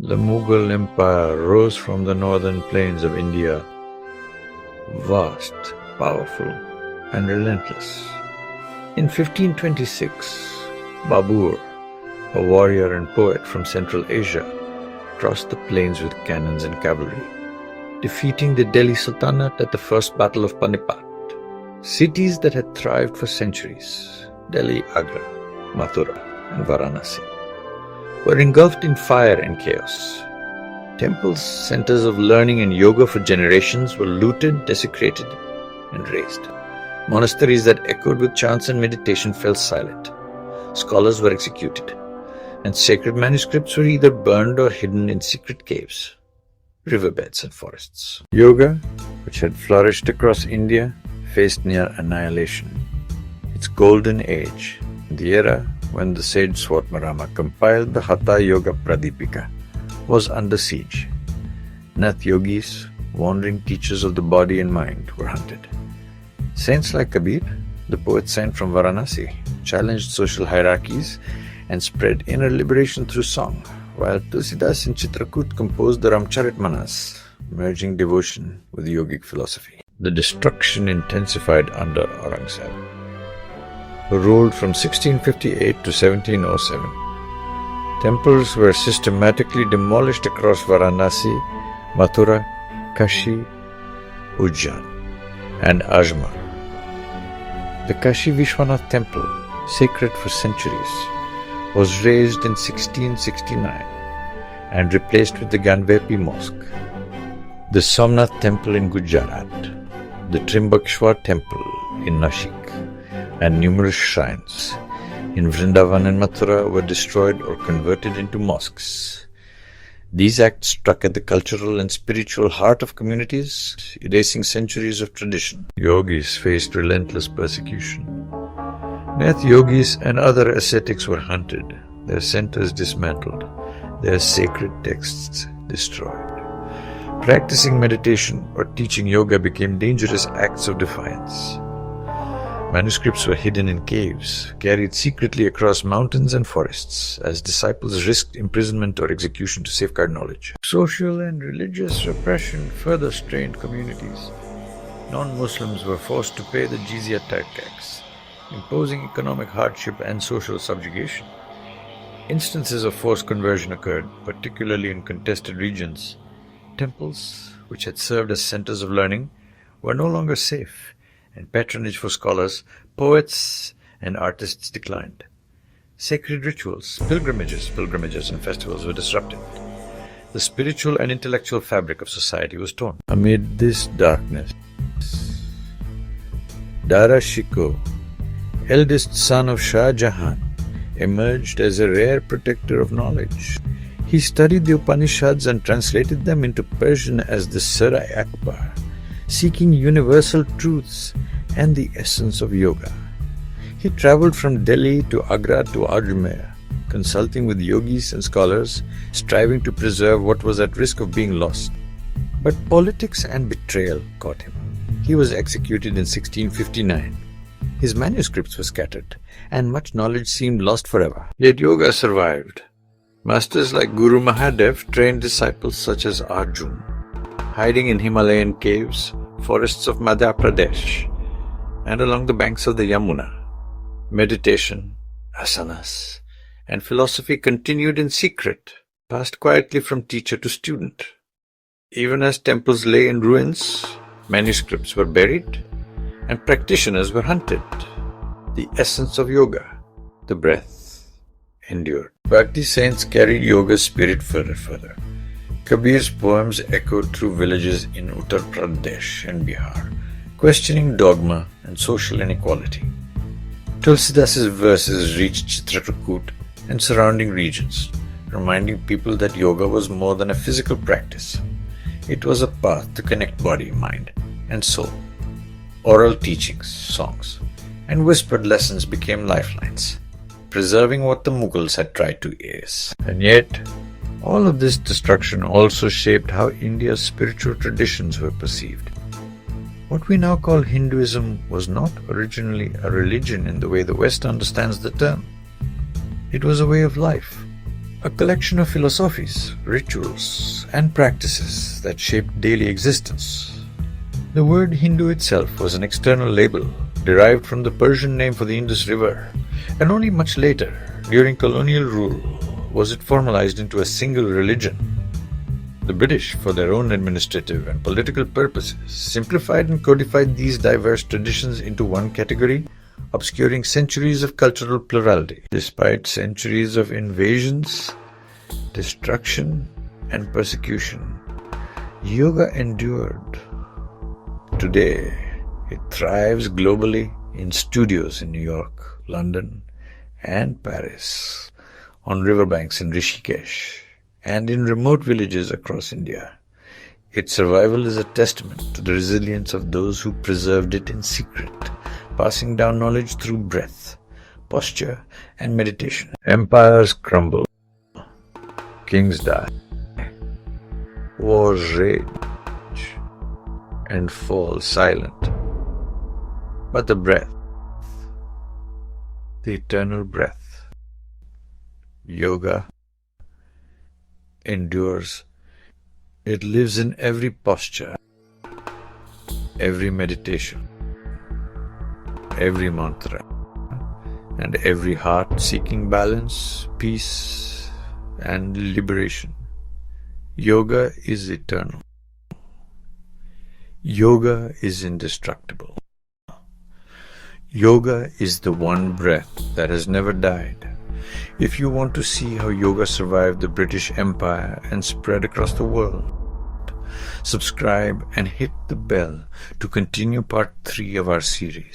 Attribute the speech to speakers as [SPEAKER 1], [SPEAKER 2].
[SPEAKER 1] The Mughal Empire rose from the northern plains of India, vast, powerful, and relentless. In 1526, Babur, a warrior and poet from Central Asia, crossed the plains with cannons and cavalry, defeating the Delhi Sultanate at the First Battle of Panipat. Cities that had thrived for centuries, Delhi, Agra, Mathura, and Varanasi, were engulfed in fire and chaos. Temples, centers of learning and yoga for generations, were looted, desecrated, and razed. Monasteries that echoed with chants and meditation fell silent. Scholars were executed, and sacred manuscripts were either burned or hidden in secret caves, riverbeds, and forests. Yoga, which had flourished across India, faced near annihilation. Its golden age, the era when the sage Swartmarama compiled the Hatha Yoga Pradipika, was under siege. Nath yogis, wandering teachers of the body and mind, were hunted. Saints like Kabir, the poet saint from Varanasi, challenged social hierarchies and spread inner liberation through song, while Tulsidas in Chitrakoot composed the Ramcharitmanas, merging devotion with yogic philosophy. The destruction intensified under Aurangzeb, who ruled from 1658 to 1707. Temples were systematically demolished across Varanasi, Mathura, Kashi, Ujjain, and Ajmer. The Kashi Vishwanath temple, sacred for centuries, was razed in 1669 and replaced with the Ganvepi Mosque. The Somnath temple in Gujarat, the Trimbakeshwar temple in Nashik, and numerous shrines in Vrindavan and Mathura were destroyed or converted into mosques. These acts struck at the cultural and spiritual heart of communities, erasing centuries of tradition. Yogis faced relentless persecution. Nath yogis and other ascetics were hunted, their centers dismantled, their sacred texts destroyed. Practicing meditation or teaching yoga became dangerous acts of defiance. Manuscripts were hidden in caves, carried secretly across mountains and forests, as disciples risked imprisonment or execution to safeguard knowledge. Social and religious repression further strained communities. Non-Muslims were forced to pay the jizya tax, imposing economic hardship and social subjugation. Instances of forced conversion occurred, particularly in contested regions. Temples, which had served as centers of learning, were no longer safe, and patronage for scholars, poets, and artists declined. Sacred rituals, pilgrimages, and festivals were disrupted. The spiritual and intellectual fabric of society was torn. Amid this darkness, Dara Shikoh, eldest son of Shah Jahan, emerged as a rare protector of knowledge. He studied the Upanishads and translated them into Persian as the Sarai Akbar, seeking universal truths and the essence of yoga. He traveled from Delhi to Agra to Ajmer, consulting with yogis and scholars, striving to preserve what was at risk of being lost. But politics and betrayal caught him. He was executed in 1659. His manuscripts were scattered, and much knowledge seemed lost forever. Yet yoga survived. Masters like Guru Mahadev trained disciples such as Arjun, hiding in Himalayan caves, forests of Madhya Pradesh, and along the banks of the Yamuna. Meditation, asanas, and philosophy continued in secret, passed quietly from teacher to student. Even as temples lay in ruins, manuscripts were buried, and practitioners were hunted. The essence of yoga, the breath, endured. Bhakti saints carried yoga's spirit further. Kabir's poems echoed through villages in Uttar Pradesh and Bihar, questioning dogma and social inequality. Tulsidas' verses reached Chitrakoot and surrounding regions, reminding people that yoga was more than a physical practice. It was a path to connect body, mind, and soul. Oral teachings, songs, and whispered lessons became lifelines, preserving what the Mughals had tried to erase. And yet, all of this destruction also shaped how India's spiritual traditions were perceived. What we now call Hinduism was not originally a religion in the way the West understands the term. It was a way of life, a collection of philosophies, rituals, and practices that shaped daily existence. The word Hindu itself was an external label derived from the Persian name for the Indus River, and only much later, during colonial rule, was it formalized into a single religion. The British, for their own administrative and political purposes, simplified and codified these diverse traditions into one category, obscuring centuries of cultural plurality. Despite centuries of invasions, destruction, and persecution, yoga endured. Today, it thrives globally in studios in New York, London, and Paris, on riverbanks in Rishikesh, and in remote villages across India. Its survival is a testament to the resilience of those who preserved it in secret, passing down knowledge through breath, posture, and meditation. Empires crumble, kings die, wars rage, and fall silent. But the breath, the eternal breath, yoga, endures. It lives in every posture, every meditation, every mantra, and every heart seeking balance, peace, and liberation. Yoga is eternal. Yoga is indestructible. Yoga is the one breath that has never died. If you want to see how yoga survived the British Empire and spread across the world, subscribe and hit the bell to continue part 3 of our series.